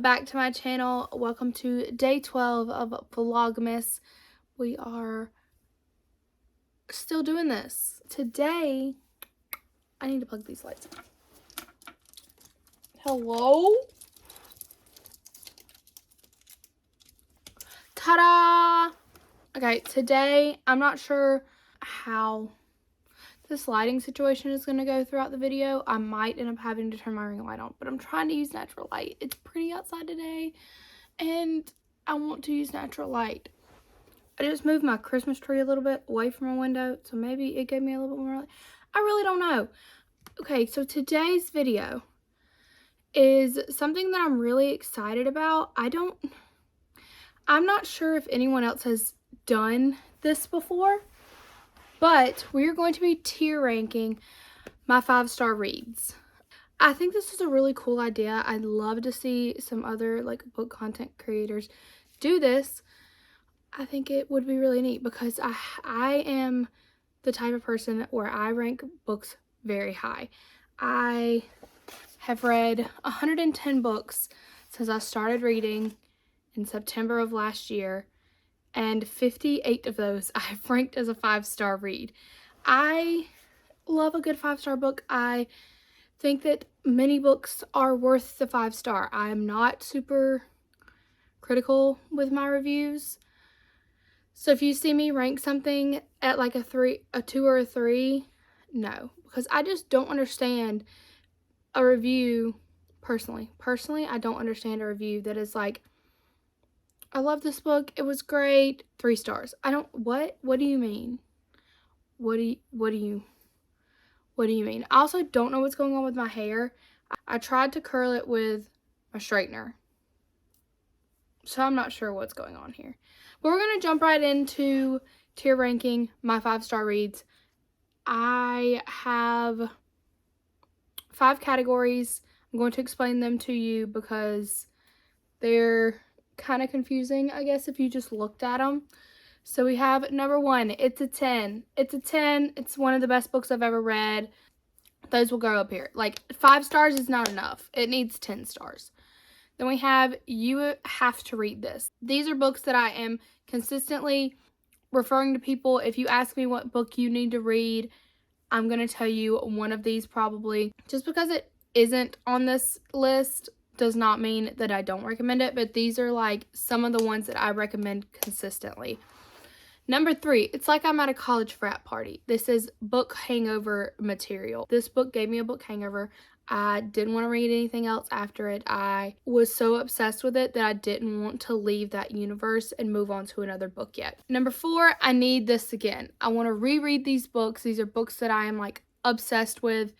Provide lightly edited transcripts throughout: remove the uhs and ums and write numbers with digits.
back to my channel. Welcome to day 12 of VLOGMAS. We are still doing this. Today, I need to plug these lights. Hello? Ta-da! Okay, today, I'm not sure how this lighting situation is going to go throughout the video. I might end up having to turn my ring light on, but I'm trying to use natural light. It's pretty outside today, and I want to use natural light. I just moved my Christmas tree a little bit away from my window, so maybe it gave me a little bit more light. I really don't know. Okay, so today's video is something that I'm really excited about. I'm not sure if anyone else has done this before, but we're going to be tier ranking my 5-star reads. I think this is a really cool idea. I'd love to see some other book content creators do this. I think it would be really neat because I am the type of person where I rank books very high. I have read 110 books since I started reading in September of last year, and 58 of those I have ranked as a 5-star read. I love a good 5-star book. I think that many books are worth the 5-star. I'm not super critical with my reviews. So if you see me rank something at like a 2 or a 3, no, because I just don't understand a review personally. Personally, I don't understand a review that is like, I love this book, it was great, 3 stars. What do you mean? What do you mean? I also don't know what's going on with my hair. I tried to curl it with a straightener, so I'm not sure what's going on here. But we're going to jump right into tier ranking my 5-star reads. I have 5 categories. I'm going to explain them to you because they're kind of confusing, I guess, if you just looked at them. So we have number 1, it's a 10. It's a 10. It's one of the best books I've ever read. Those will go up here. 5 stars is not enough. It needs 10 stars. Then we have, you have to read this. These are books that I am consistently referring to people. If you ask me what book you need to read, I'm going to tell you one of these probably. Just because it isn't on this list does not mean that I don't recommend it, but these are some of the ones that I recommend consistently. Number 3, it's like I'm at a college frat party. This is book hangover material. This book gave me a book hangover. I didn't want to read anything else after it. I was so obsessed with it that I didn't want to leave that universe and move on to another book yet. Number 4, I need this again. I want to reread these books. These are books that I am obsessed with,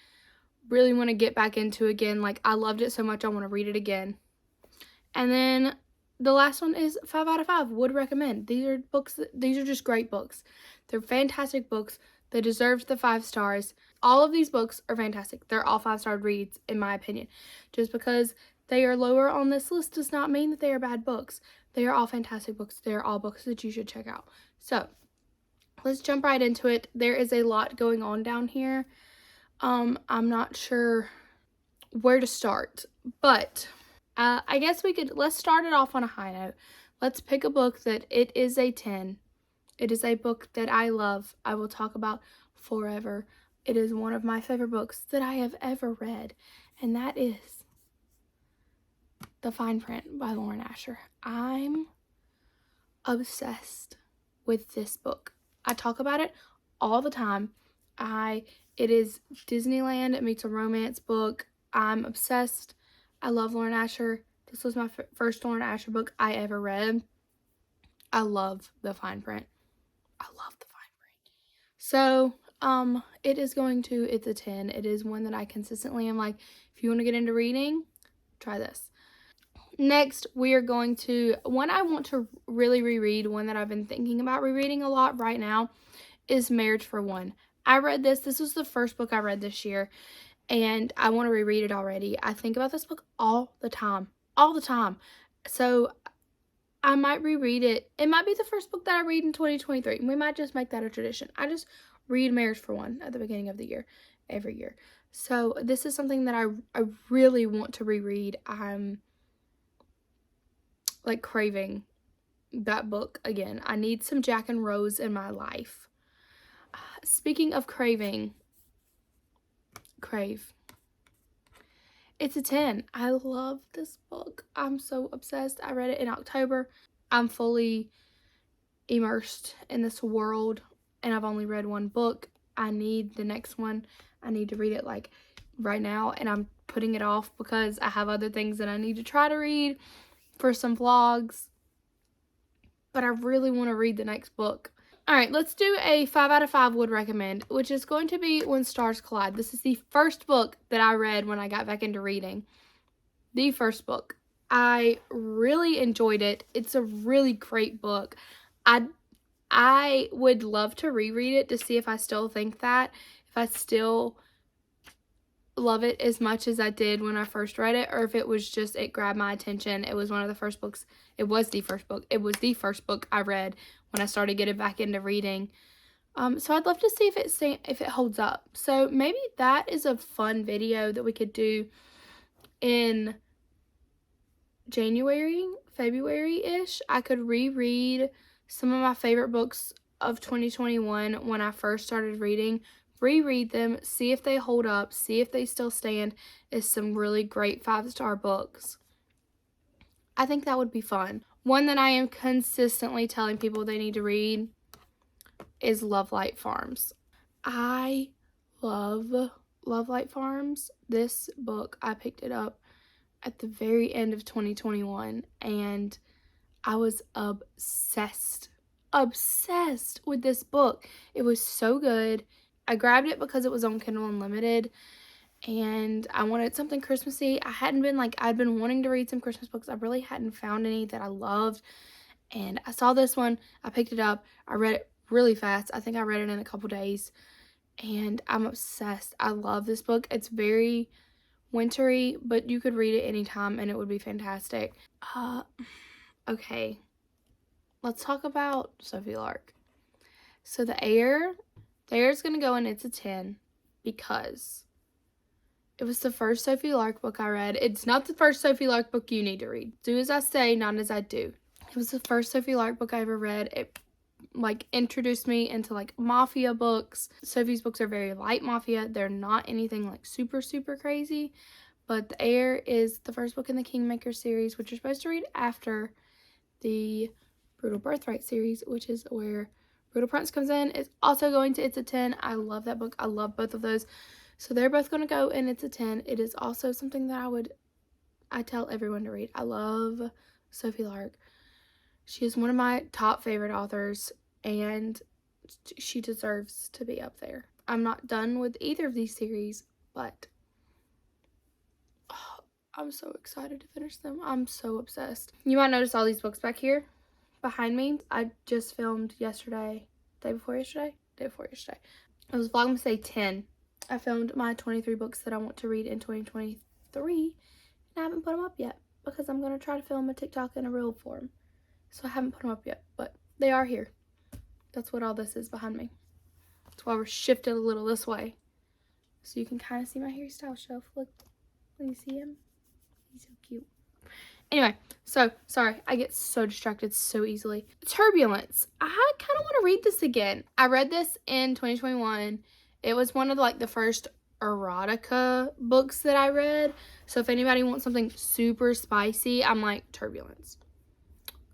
really want to get back into again. I loved it so much I want to read it again. And then the last one is 5 out of 5, would recommend. These are just great books. They're fantastic books. They deserve the 5 stars. All of these books are fantastic. They're all 5-star reads, in my opinion. Just because they are lower on this list does not mean that they are bad books. They are all fantastic books. They are all books that you should check out. So, let's jump right into it. There is a lot going on down here. I'm not sure where to start, but I guess let's start it off on a high note. Let's pick a book that it is a 10. It is a book that I love. I will talk about forever. It is one of my favorite books that I have ever read, and that is The Fine Print by Lauren Asher. I'm obsessed with this book. I talk about it all the time. It is Disneyland meets a romance book. I'm obsessed. I love Lauren Asher. This was my first Lauren Asher book I ever read. I love The Fine Print. I love The Fine Print. So, it's a 10. It is one that I consistently am if you want to get into reading, try this. Next, we are going to, one I want to really reread, one that I've been thinking about rereading a lot right now, is Marriage for One. I read this. This was the first book I read this year, and I want to reread it already. I think about this book all the time. All the time. So, I might reread it. It might be the first book that I read in 2023. We might just make that a tradition. I just read Marriage for One at the beginning of the year, every year. So this is something that I really want to reread. I'm like craving that book again. I need some Jack and Rose in my life. Speaking of craving, crave. It's a 10. I love this book. I'm so obsessed. I read it in October. I'm fully immersed in this world, and I've only read one book. I need the next one. I need to read it like right now, and I'm putting it off because I have other things that I need to try to read for some vlogs, but I really want to read the next book. All right, let's do a 5 out of 5 would recommend, which is going to be When Stars Collide. This is the first book that I read when I got back into reading. The first book. I really enjoyed it. It's a really great book. I would love to reread it to see if I still think that, if I still love it as much as I did when I first read it, or if it was just, it grabbed my attention. It was one of the first books. It was the first book. It was the first book I read when I started getting back into reading. So I'd love to see if it holds up. So maybe that is a fun video that we could do in January, February-ish. I could reread some of my favorite books of 2021 when I first started reading, reread them, see if they hold up, see if they still stand as some really great 5-star books. I think that would be fun. One that I am consistently telling people they need to read is Love Light Farms. I love Love Light Farms. This book, I picked it up at the very end of 2021, and I was obsessed with this book. It was so good. I grabbed it because it was on Kindle Unlimited, and I wanted something Christmassy. I'd been wanting to read some Christmas books. I really hadn't found any that I loved, and I saw this one. I picked it up. I read it really fast. I think I read it in a couple days, and I'm obsessed. I love this book. It's very wintry, but you could read it anytime and it would be fantastic. Okay, let's talk about Sophie Lark. So the Air is going to go in It's a 10 because it was the first Sophie Lark book I read. It's not the first Sophie Lark book you need to read. Do as I say, not as I do. It was the first Sophie Lark book I ever read. It introduced me into mafia books. Sophie's books are very light mafia. They're not anything super crazy, but The Air is the first book in the Kingmaker series, which you're supposed to read after the Brutal Birthright series, which is where Brutal Prince comes in. It's also going to It's a 10. I love that book. I love both of those. So they're both going to go in It's a 10. It is also something that I tell everyone to read. I love Sophie Lark. She is one of my top favorite authors, and she deserves to be up there. I'm not done with either of these series, but I'm so excited to finish them. I'm so obsessed. You might notice all these books back here behind me. I just filmed day before yesterday. It was Vlogmas Day 10. I filmed my 23 books that I want to read in 2023, and I haven't put them up yet because I'm going to try to film a TikTok in a reel form. So I haven't put them up yet, but they are here. That's what all this is behind me. That's why we're shifted a little this way, so you can kind of see my hairstyle shelf. Look, can you see him? He's so cute. Anyway, so sorry, I get so distracted so easily. Turbulence. I kind of want to read this again. I read this in 2021. It was one of the first erotica books that I read. So if anybody wants something super spicy, I'm like, Turbulence.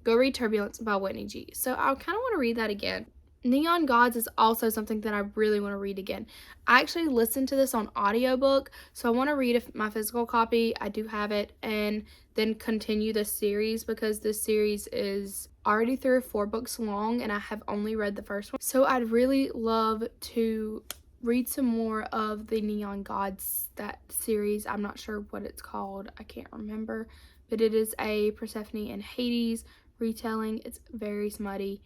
Go read Turbulence by Whitney G. So I kind of want to read that again. Neon Gods is also something that I really want to read again. I actually listened to this on audiobook, so I want to read my physical copy. I do have it, and then continue this series because this series is already 3 or 4 books long, and I have only read the first one. So I'd really love to read some more of the Neon Gods, that series. I'm not sure what it's called. I can't remember, but it is a Persephone and Hades retelling. It's very smutty,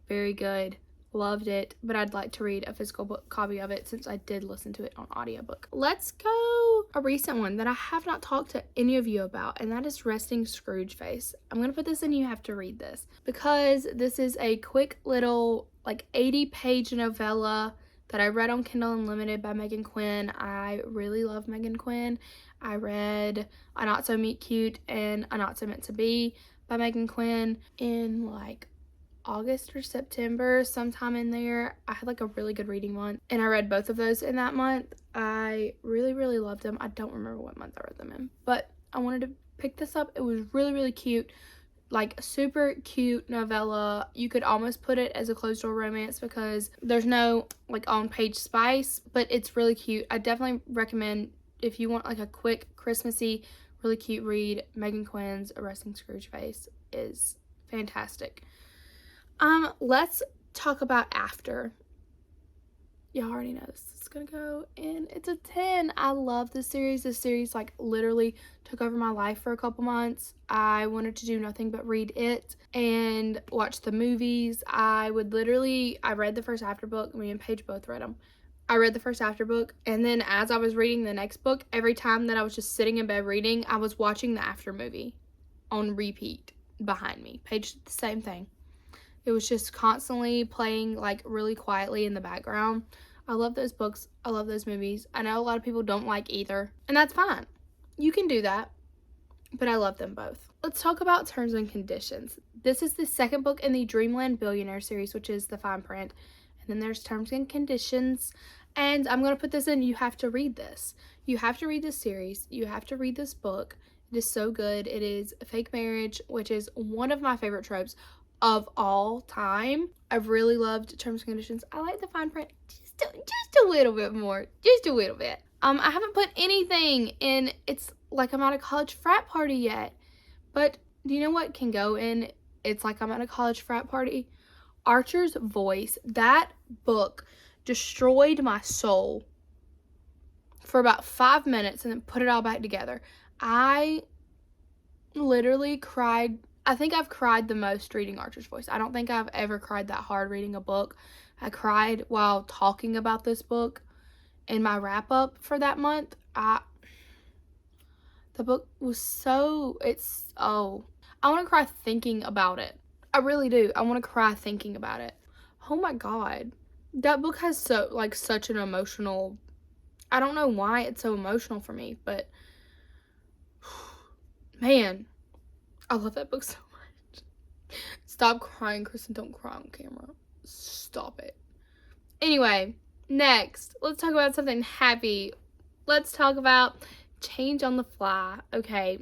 very good. Loved it, but I'd like to read a physical book copy of it since I did listen to it on audiobook. Let's go a recent one that I have not talked to any of you about, and that is Resting Scrooge Face. I'm going to put this in, you have to read this because this is a quick little 80-page novella that I read on Kindle Unlimited by Megan Quinn. I really love Megan Quinn. I read A Not So Meet Cute and A Not So Meant to Be by Megan Quinn in like August or September, sometime in there. I had like a really good reading month, and I read both of those in that month. I really, really loved them. I don't remember what month I read them in, but I wanted to pick this up. It was really, really cute. Like, super cute novella. You could almost put it as a closed door romance because there's no like on page spice, but it's really cute. I definitely recommend, if you want like a quick Christmassy, really cute read, Megan Quinn's Arresting Scrooge Face is fantastic. Let's talk about After. Y'all already know this is gonna go in. It's a 10. I love this series. This series like literally took over my life for a couple months. I wanted to do nothing but read it and watch the movies. I read the first After book. Me and Paige both read them. I read the first After book, and then as I was reading the next book, every time that I was just sitting in bed reading, I was watching the After movie on repeat behind me. Paige did the same thing. It was just constantly playing like really quietly in the background. I love those books. I love those movies. I know a lot of people don't like either, and that's fine. You can do that, but I love them both. Let's talk about Terms and Conditions. This is the second book in the Dreamland Billionaire series, which is the fine print. And then there's Terms and Conditions. And I'm going to put this in. You have to read this. You have to read this series. You have to read this book. It is so good. It is fake marriage, which is one of my favorite tropes of all time. I've really loved Terms and Conditions. I like the fine print just a little bit more. Just a little bit. I haven't put anything in It's Like I'm at a college frat party yet. But do you know what can go in It's Like I'm at a college frat party? Archer's Voice. That book destroyed my soul for about 5 minutes and then put it all back together. I literally cried. I think I've cried the most reading Archer's Voice. I don't think I've ever cried that hard reading a book. I cried while talking about this book in my wrap up for that month. The book was I want to cry thinking about it. I really do. I want to cry thinking about it. Oh my god. That book has such an emotional, I don't know why it's so emotional for me, but man, I love that book so much. Stop crying, Kristen. Don't cry on camera. Stop it. Anyway, next, let's talk about something happy. Let's talk about Change on the Fly. Okay,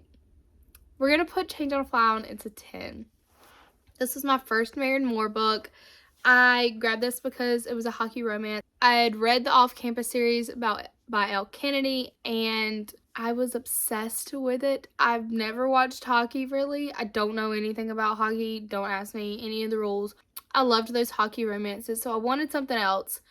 we're going to put Change on the Fly on. It's a 10. This was my first Maren Moore book. I grabbed this because it was a hockey romance. I had read the Off-Campus series by Elle Kennedy, and I was obsessed with it. I've never watched hockey, really. I don't know anything about hockey. Don't ask me any of the rules. I loved those hockey romances, so I wanted something else,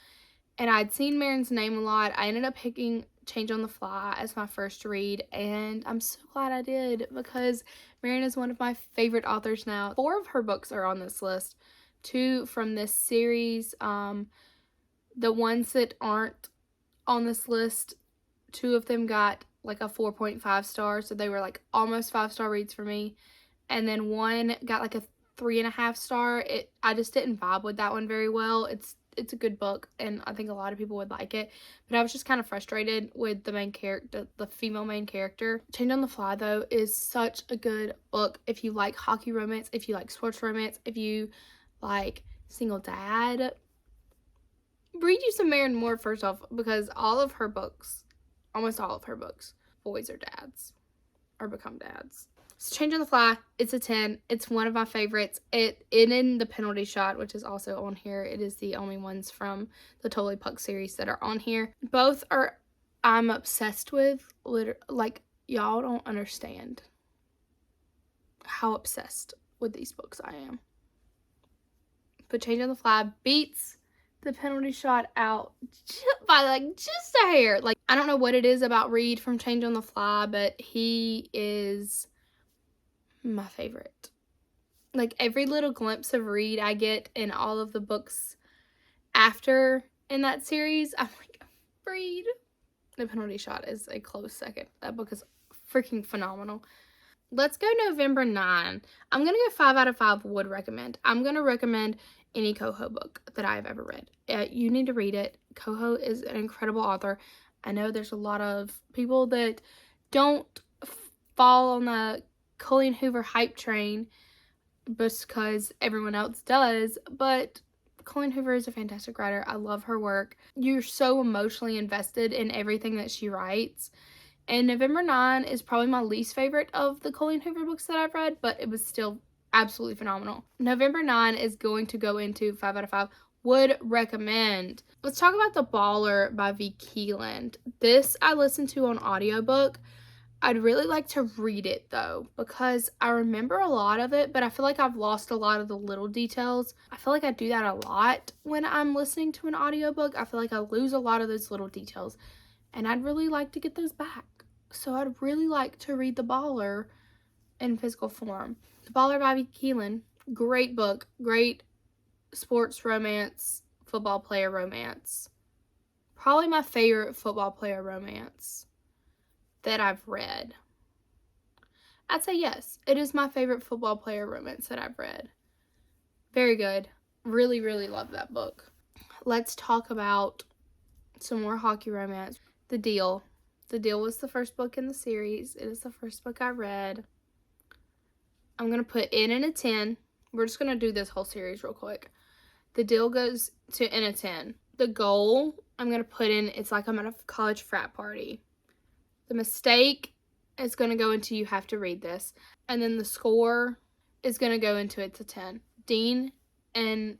and I'd seen Maren's name a lot. I ended up picking Change on the Fly as my first read, and I'm so glad I did because Maren is one of my favorite authors now. 4 of her books are on this list. 2 from this series. The ones that aren't on this list, 2 of them got like a 4.5 star, so they were like almost 5-star reads for me, and then 1 got like a 3.5 star. I just didn't vibe with that one very well. It's a good book, and I think a lot of people would like it, but I was just kind of frustrated with the main character, the female main character. Change on the Fly, though, is such a good book if you like hockey romance, if you like sports romance, if you like single dad. Read you some Maren Moore first off, because all of her books, almost all of her books, boys are dads or become dads. So Change on the Fly, it's a 10. It's one of my favorites. It in the Penalty Shot, which is also on here. It is the only ones from the Totally Puck series that are on here. Both are I'm obsessed with. Like, y'all don't understand how obsessed with these books I am. But Change on the Fly beats the Penalty Shot out by just a hair. Like, I don't know what it is about Reed from Change on the Fly, but he is my favorite. Like, every little glimpse of Reed I get in all of the books after in that series, I'm like, Reed. The Penalty Shot is a close second. That book is freaking phenomenal. Let's go November 9. I'm going to go 5 out of 5 would recommend. I'm going to recommend any Coho book that I've ever read. You need to read it. Coho is an incredible author. I know there's a lot of people that don't fall on the Colleen Hoover hype train, because everyone else does, but Colleen Hoover is a fantastic writer. I love her work. You're so emotionally invested in everything that she writes. And November 9 is probably my least favorite of the Colleen Hoover books that I've read, but it was still absolutely phenomenal. November 9 is going to go into 5 out of 5. Would recommend. Let's talk about The Baller by V. Keeland. This I listened to on audiobook. I'd really like to read it though, because I remember a lot of it, but I feel like I've lost a lot of the little details. I feel like I do that a lot when I'm listening to an audiobook. I feel like I lose a lot of those little details, and I'd really like to get those back. So I'd really like to read The Baller in physical form. The Baller by V. Keeland, great book, great sports romance, football player romance. Probably my favorite football player romance that I've read. I'd say yes, it is my favorite football player romance that I've read. Very good. Really, really love that book. Let's talk about some more hockey romance. The Deal. The Deal was the first book in the series. It is the first book I read. I'm going to put it in a 10. We're just going to do this whole series real quick. The Deal goes to in a 10. The Goal, I'm going to put in, it's like I'm at a college frat party. The Mistake is going to go into You Have to Read This. And then The Score is going to go into It's a 10. Dean and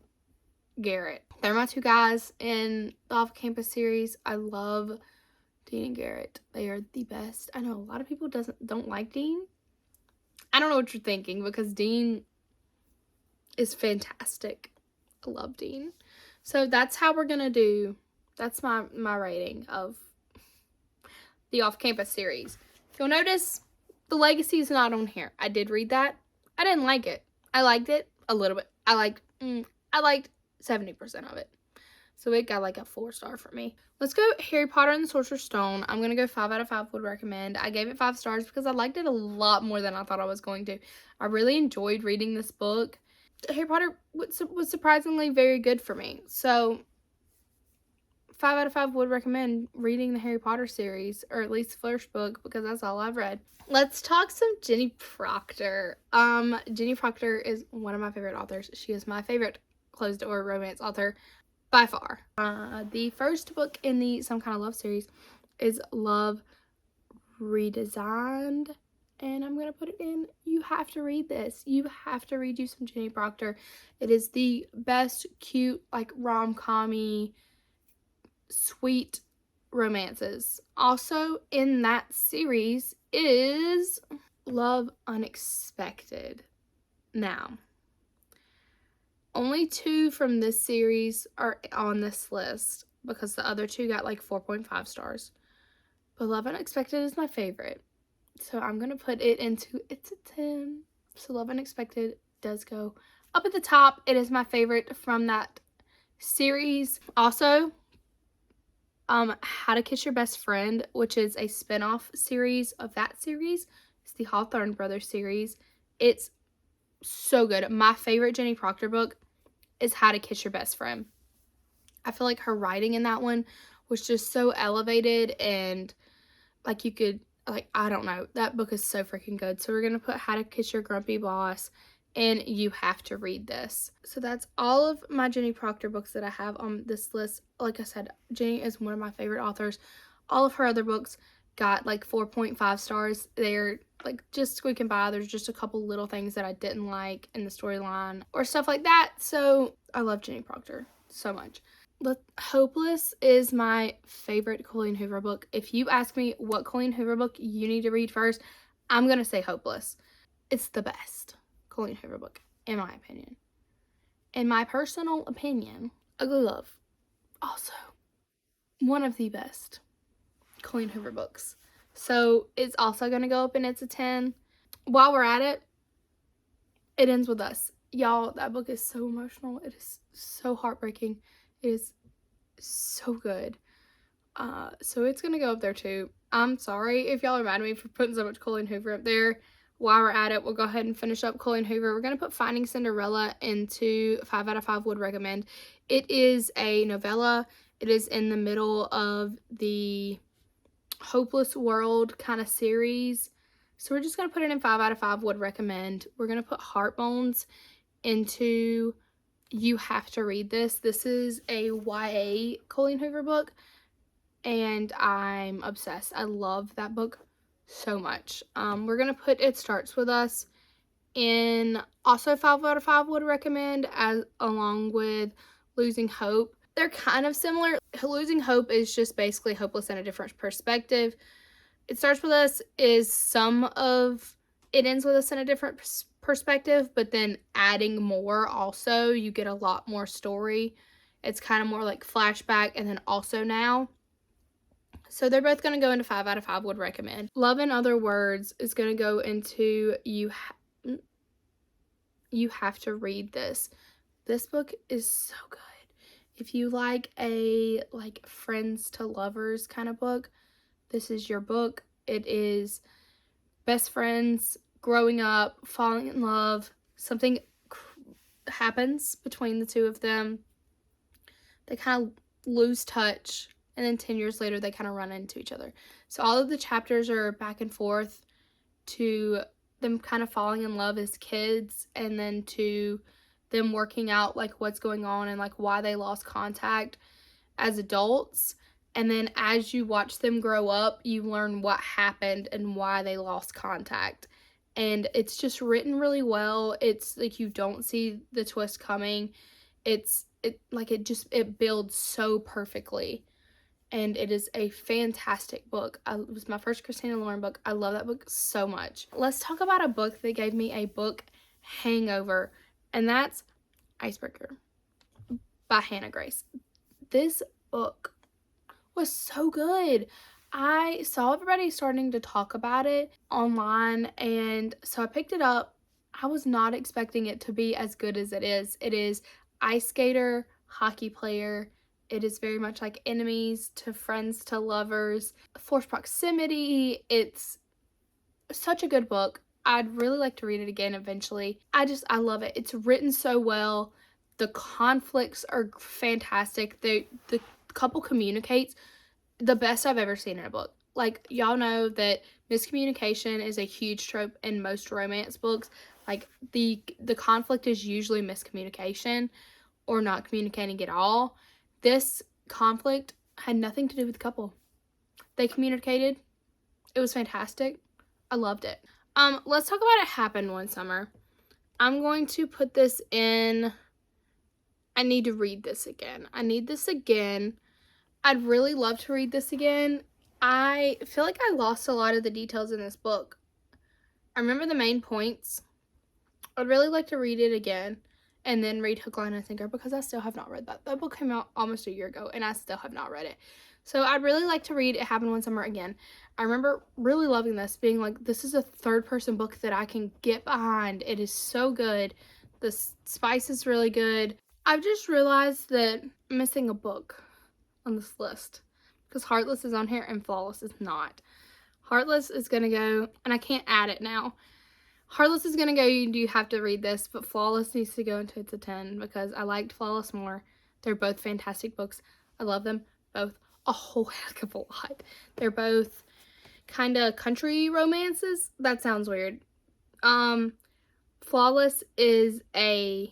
Garrett. They're my two guys in the Off-Campus series. I love Dean and Garrett. They are the best. I know a lot of people don't like Dean. I don't know what you're thinking, because Dean is fantastic. I love Dean. So that's how we're going to do. That's my rating of the Off-Campus series. You'll notice the Legacy is not on here. I did read that. I didn't like it. I liked it a little bit. I liked 70% of it. So it got like a 4-star for me. Let's go Harry Potter and the Sorcerer's Stone. I'm going to go 5 out of 5 would recommend. I gave it 5 stars because I liked it a lot more than I thought I was going to. I really enjoyed reading this book. Harry Potter was surprisingly very good for me. So 5 out of 5 would recommend reading the Harry Potter series, or at least the first book, because that's all I've read. Let's talk some Jenny Proctor. Jenny Proctor is one of my favorite authors. She is my favorite closed-door romance author by far. The first book in the Some Kind of Love series is Love Redesigned, and I'm going to put it in. You have to read this. You have to read you some Jenny Proctor. It is the best cute, like, rom-com-y, sweet romances. Also in that series is Love Unexpected. Now, only 2 from this series are on this list, because the other 2 got like 4.5 stars. But Love Unexpected is my favorite. So I'm going to put it into It's a 10. So Love Unexpected does go up at the top. It is my favorite from that series. Also, How to Kiss Your Best Friend, which is a spin-off series of that series. It's the Hawthorne Brothers series. It's so good. My favorite Jenny Proctor book is How to Kiss Your Best Friend. I feel like her writing in that one was just so elevated, and like you could, like, I don't know, that book is so freaking good. So we're going to put How to Kiss Your Grumpy Boss, and You Have to Read This. So that's all of my Jenny Proctor books that I have on this list. Like I said, Jenny is one of my favorite authors. All of her other books got like 4.5 stars. They're like just squeaking by. There's just a couple little things that I didn't like in the storyline or stuff like that. So I love Jenny Proctor so much. Hopeless is my favorite Colleen Hoover book. If you ask me what Colleen Hoover book you need to read first, I'm going to say Hopeless. It's the best Colleen Hoover book, in my opinion. In my personal opinion, Ugly Love, also one of the best Colleen Hoover books. So it's also going to go up and It's a 10. While we're at it, It Ends With Us. Y'all, that book is so emotional. It is so heartbreaking. It is so good. So it's going to go up there too. I'm sorry if y'all are mad at me for putting so much Colleen Hoover up there. While we're at it, we'll go ahead and finish up Colleen Hoover. We're going to put Finding Cinderella into 5 out of 5 would recommend. It is a novella. It is in the middle of the Hopeless World kind of series. So we're just going to put it in 5 out of 5 would recommend. We're going to put Heart Bones into you have to read this. This is a YA Colleen Hoover book, and I'm obsessed. I love that book so much. We're going to put It Starts With Us in also 5 out of 5 would recommend, as along with Losing Hope. They're kind of similar. Losing Hope is just basically hopeless in a different perspective. It Starts With Us is some of It Ends With Us in a different perspective, but then adding more also, you get a lot more story. It's kind of more like flashback and then also now. So they're both going to go into 5 out of 5 would recommend. Love in Other Words is going to go into you have to read this. This book is so good. If you like a friends to lovers kind of book, this is your book. It is best friends growing up, falling in love. Something happens between the two of them. They kind of lose touch, and then 10 years later they kind of run into each other. So all of the chapters are back and forth to them kind of falling in love as kids, and then to them working out what's going on and why they lost contact as adults. And then as you watch them grow up, you learn what happened and why they lost contact. And it's just written really well. It's you don't see the twist coming. It builds so perfectly. And it is a fantastic book. It was my first Christina Lauren book. I love that book so much. Let's talk about a book that gave me a book hangover, and that's Icebreaker by Hannah Grace. This book was so good. I saw everybody starting to talk about it online, and so I picked it up. I was not expecting it to be as good as it is. It is ice skater, hockey player. It is very much like enemies to friends to lovers, forced proximity. It's such a good book. I'd really like to read it again eventually. I love it. It's written so well. The conflicts are fantastic. The couple communicates the best I've ever seen in a book. Y'all know that miscommunication is a huge trope in most romance books. The conflict is usually miscommunication or not communicating at all. This conflict had nothing to do with the couple. They communicated. It was fantastic. I loved it. Let's talk about It Happened One Summer. I'm going to put this in. I need to read this again. I need this again. I'd really love to read this again. I feel like I lost a lot of the details in this book. I remember the main points. I'd really like to read it again and then read Hook, Line, and Sinker, because I still have not read that. That book came out almost a year ago, and I still have not read it. So I'd really like to read It Happened One Summer again. I remember really loving this, being this is a third-person book that I can get behind. It is so good. The spice is really good. I've just realized that I'm missing a book on this list, because Heartless is on here and Flawless is not. Heartless is going to go, and I can't add it now. Heartless is going to go, you do have to read this, but Flawless needs to go into It's a 10 because I liked Flawless more. They're both fantastic books. I love them both a whole heck of a lot. They're both kind of country romances. That sounds weird. Flawless is a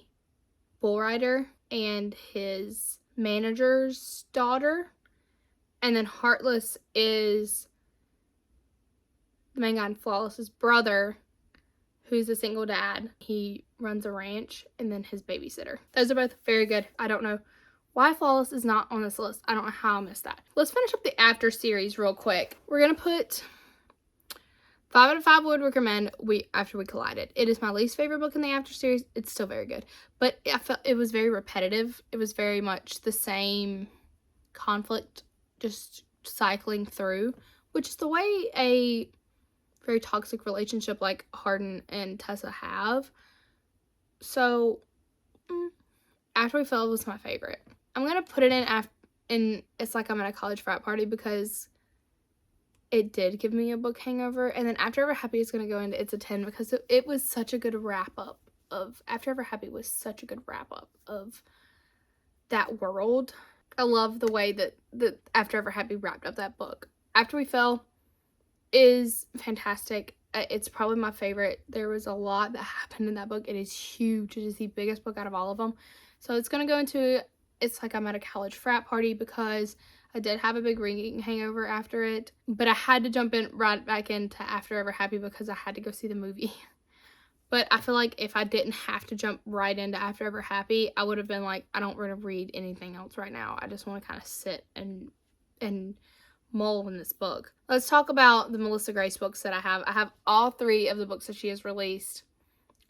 bull rider and his manager's daughter. And then Heartless is the main guy in Flawless's brother, who's a single dad. He runs a ranch, and then his babysitter. Those are both very good. I don't know why Flawless is not on this list. I don't know how I missed that. Let's finish up the After series real quick. We're going to put 5 out of 5 would recommend After We Collided. It is my least favorite book in the After series. It's still very good, but I felt it was very repetitive. It was very much the same conflict, just cycling through, which is the way a very toxic relationship like Hardin and Tessa have. So After We Fell was my favorite. I'm gonna put it in It's Like I'm at a College Frat Party because it did give me a book hangover. And then After Ever Happy is gonna go into It's a 10 because it was such a good wrap up of After Ever Happy was such a good wrap up of that world. I love the way that After Ever Happy wrapped up that book. After We Fell is fantastic. It's probably my favorite. There was a lot that happened in that book. It is huge. It is the biggest book out of all of them. So it's going to go into, it's like I'm at a college frat party because I did have a big reading hangover after it. But I had to jump in right back into After Ever Happy because I had to go see the movie. But I feel like if I didn't have to jump right into After Ever Happy, I would have been like, I don't want to read anything else right now. I just want to kind of sit and mull in this book. Let's talk about the Melissa Grace books that I have. I have all 3 of the books that she has released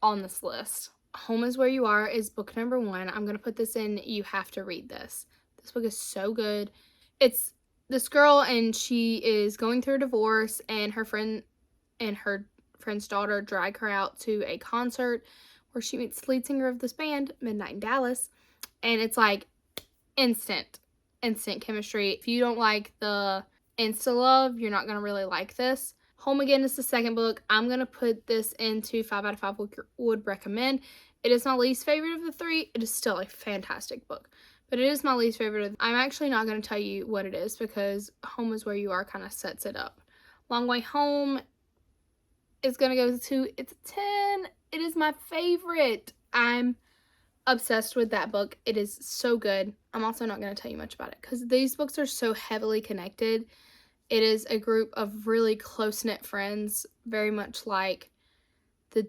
on this list. Home is Where You Are is book number 1. I'm going to put this in. You have to read this. This book is so good. It's this girl, and she is going through a divorce, and her friend's daughter drag her out to a concert where she meets the lead singer of this band, Midnight in Dallas, and it's like instant chemistry. If you don't like the insta love, you're not going to really like this. Home Again is the second book. I'm going to put this into 5 out of 5 would recommend. It is my least favorite of the 3. It is still a fantastic book, but it is my least favorite. I'm actually not going to tell you what it is because Home is Where You Are kind of sets it up. Long Way Home is going to go to, it's a 10. It is my favorite. I'm obsessed with that book. It is so good. I'm also not going to tell you much about it because these books are so heavily connected. It is a group of really close-knit friends, very much like the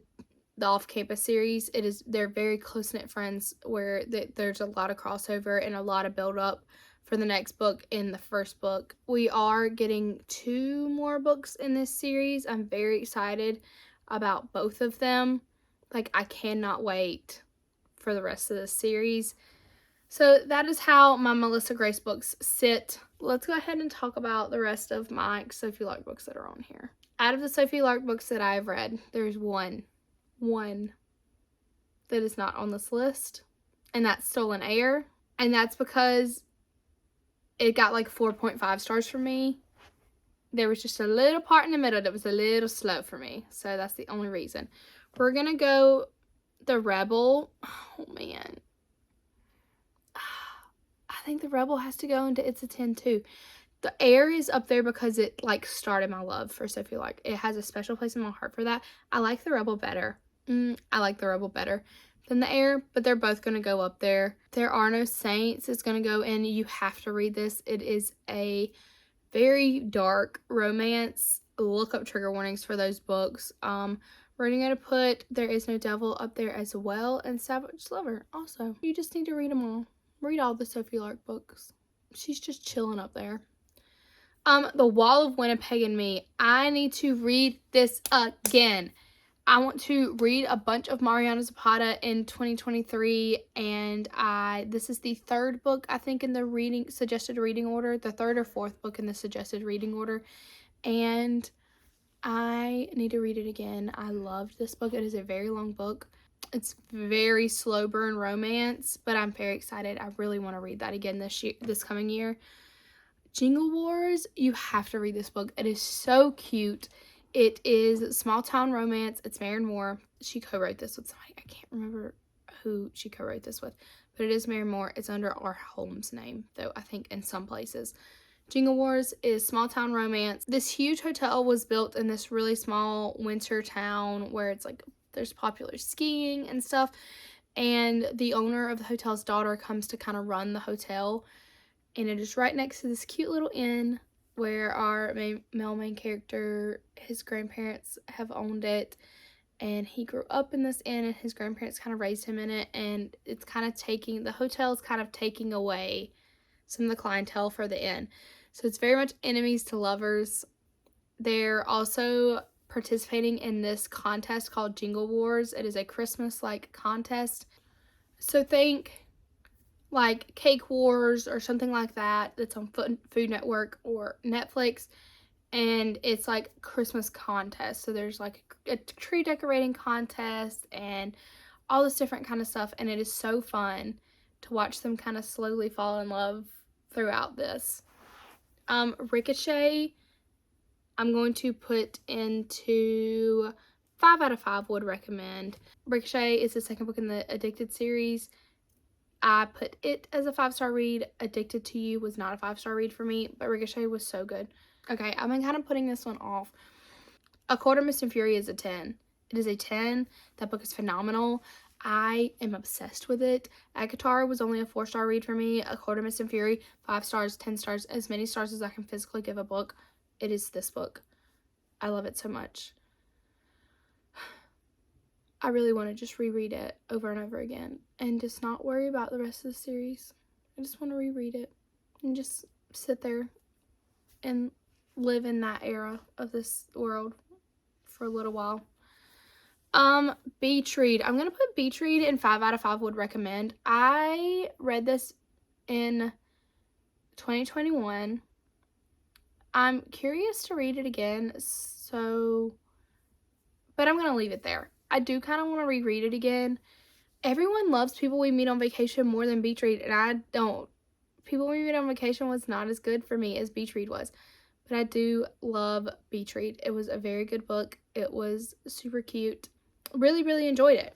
off-campus series. They're very close-knit friends where there's a lot of crossover and a lot of build-up for the next book in the first book. We are getting 2 more books in this series. I'm very excited about both of them. Like, I cannot wait for the rest of this series. So that is how my Melissa Grace books sit. Let's go ahead and talk about the rest of my Sophie Lark books that are on here. Out of the Sophie Lark books that I've read, there's one that is not on this list, and that's Stolen Air. And that's because it got like 4.5 stars for me. There was just a little part in the middle that was a little slow for me. So that's the only reason. We're going to go The Rebel. Oh, man. I think The Rebel has to go into It's a 10 too. The Air is up there because it like started my love for Sophie Lark. It has a special place in my heart for that. I like The Rebel better. I like The Rebel better than The Air, but they're both going to go up there. There Are No Saints is going to go in. You have to read this. It is a very dark romance. Look up trigger warnings for those books. We're going to put There Is No Devil up there as well, and Savage Lover also. You just need to read them all. Read all the Sophie Lark books. She's just chilling up there. The Wall of Winnipeg and Me. I need to read this again. I want to read a bunch of Mariana Zapata in 2023, and this is the 3rd book, I think, in the suggested reading order, the 3rd or 4th book in the suggested reading order, and I need to read it again. I loved this book. It is a very long book. It's very slow burn romance, but I'm very excited. I really want to read that again this coming year. Jingle Wars, you have to read this book. It is so cute. It is small town romance. It's Maren Moore. She co-wrote this with somebody. I can't remember who she co-wrote this with, but it is Maren Moore. It's under R. Holmes' name, though, I think in some places. Jingle Wars is small town romance. This huge hotel was built in this really small winter town where it's like there's popular skiing and stuff, and the owner of the hotel's daughter comes to kind of run the hotel, and it is right next to this cute little inn where our main character, his grandparents have owned it, and he grew up in this inn, and his grandparents kind of raised him in it, and it's kind of the hotel is kind of taking away some of the clientele for the inn. So it's very much enemies to lovers. They're also participating in this contest called Jingle Wars. It is a Christmas-like contest. So think like Cake Wars or something like that that's on Food Network or Netflix, and it's like Christmas contest. So there's like a tree decorating contest and all this different kind of stuff, and it is so fun to watch them kind of slowly fall in love throughout this. Ricochet, I'm going to put into 5 out of 5 would recommend. Ricochet is the 2nd book in the Addicted series. I put it as a 5-star read. Addicted to You was not a 5-star read for me, but Ricochet was so good. Okay, I've been kind of putting this one off. A Quarter Mist and Fury is a 10. It is a 10. That book is phenomenal. I am obsessed with it. Akatar was only a 4-star read for me. A Quarter Mist and Fury, 5 stars, 10 stars, as many stars as I can physically give a book. It is this book. I love it so much. I really want to just reread it over and over again and just not worry about the rest of the series. I just want to reread it and just sit there and live in that era of this world for a little while. Beach read. I'm going to put beach read in 5 out of 5 would recommend. I read this in 2021. I'm curious to read it again, but I'm going to leave it there. I do kind of want to reread it again. Everyone loves People We Meet on Vacation more than Beach Read, and I don't. People We Meet on Vacation was not as good for me as Beach Read was, but I do love Beach Read. It was a very good book. It was super cute. Really, really enjoyed it.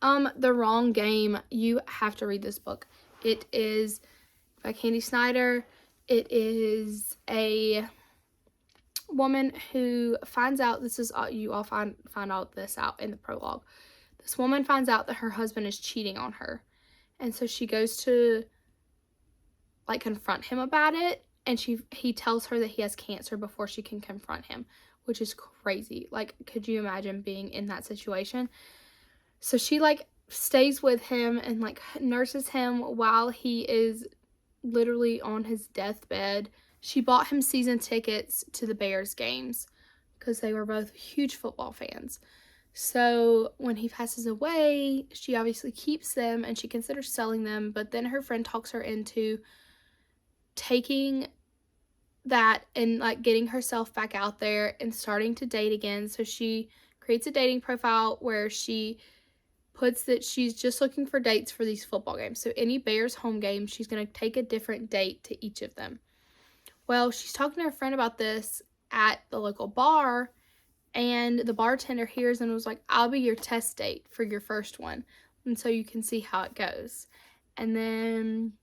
The Wrong Game. You have to read this book. It is by Candy Snyder. It is a woman who finds out, this is, you all find out this out in the prologue. This woman finds out that her husband is cheating on her. And so she goes to, like, confront him about it. And he tells her that he has cancer before she can confront him, which is crazy. Like, could you imagine being in that situation? So she, like, stays with him and, like, nurses him while he is literally on his deathbed. She bought him season tickets to the Bears games because they were both huge football fans. So when he passes away, she obviously keeps them and she considers selling them, but then her friend talks her into taking that and, like, getting herself back out there and starting to date again. So she creates a dating profile where she puts that she's just looking for dates for these football games. So any Bears home game, she's going to take a different date to each of them. Well, she's talking to her friend about this at the local bar, and the bartender hears and was like, I'll be your test date for your first one, and so you can see how it goes. And then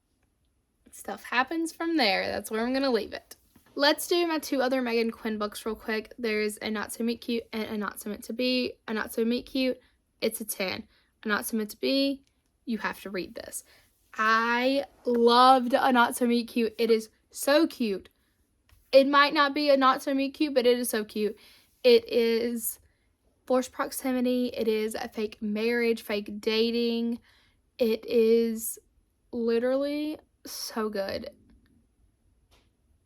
stuff happens from there. That's where I'm going to leave it. Let's do my 2 other Megan Quinn books real quick. There's A Not So Meet Cute and A Not So Meant to Be. A Not So Meet Cute, it's a 10. A Not So Meant to Be, you have to read this. I loved A Not So Meet Cute. It is so cute. It might not be a not so meet cute, but it is so cute. It is forced proximity. It is a fake marriage, fake dating. It is literally so good.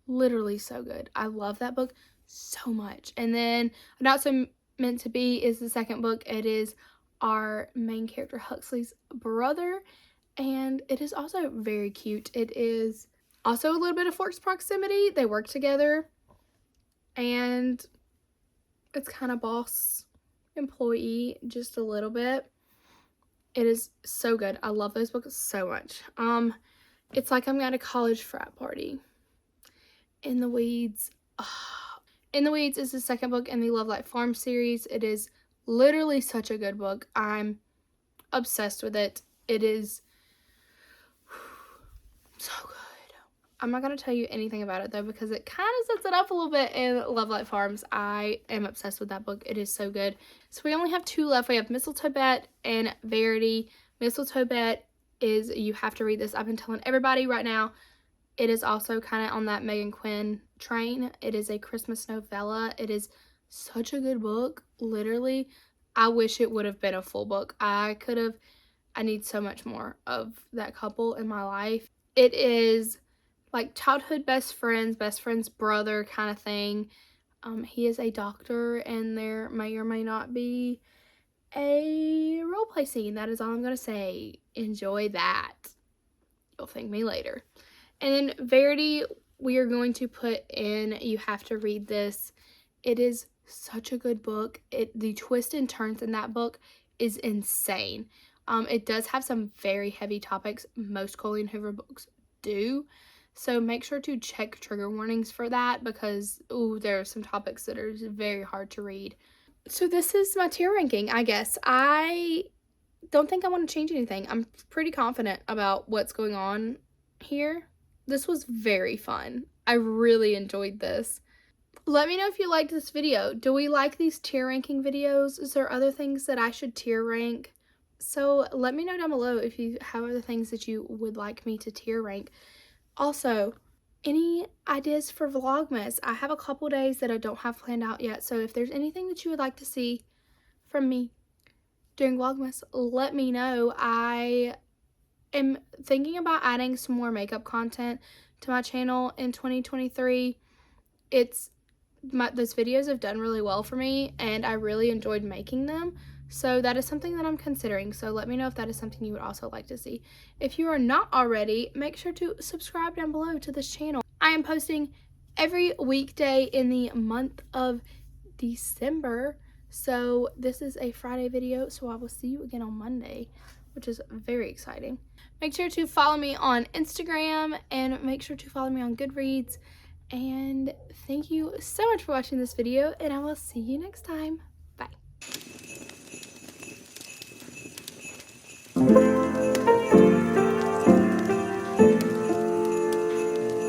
Literally so good. I love that book so much. And then Not So Meant to Be is the second book. It is our main character Huxley's brother, and it is also very cute. It is also a little bit of forced proximity. They work together, and it's kind of boss employee just a little bit. It is so good. I love those books so much. It's like I'm at a college frat party. In the Weeds. In the Weeds is the second book in the Love Light Farm series. It is literally such a good book. I'm obsessed with it. It is so good. I'm not going to tell you anything about it, though, because it kind of sets it up a little bit in Love Light Farms. I am obsessed with that book. It is so good. So we only have 2 left. We have Mistletoe Bet and Verity. Mistletoe Bet is, you have to read this. I've been telling everybody right now. It is also kind of on that Megan Quinn train. It is a Christmas novella. It is such a good book. Literally, I wish it would have been a full book. I need so much more of that couple in my life. It is like childhood best friend's brother kind of thing. He is a doctor, and there may or may not be a role play scene. That is all I'm going to say. Enjoy that. You'll thank me later. And then Verity, we are going to put in, you have to read this. It is such a good book. The twist and turns in that book is insane. It does have some very heavy topics. Most Colleen Hoover books do. So make sure to check trigger warnings for that, because, there are some topics that are very hard to read. So this is my tier ranking, I guess. I don't think I want to change anything. I'm pretty confident about what's going on here. This was very fun. I really enjoyed this. Let me know if you liked this video. Do we like these tier ranking videos? Is there other things that I should tier rank? So let me know down below if you have other things that you would like me to tier rank. Also, any ideas for Vlogmas? I have a couple days that I don't have planned out yet, so if there's anything that you would like to see from me during Vlogmas, let me know. I am thinking about adding some more makeup content to my channel in 2023. Those videos have done really well for me, and I really enjoyed making them. So that is something that I'm considering. So let me know if that is something you would also like to see. If you are not already, make sure to subscribe down below to this channel. I am posting every weekday in the month of December. So this is a Friday video, so I will see you again on Monday, which is very exciting. Make sure to follow me on Instagram and make sure to follow me on Goodreads. And thank you so much for watching this video, and I will see you next time.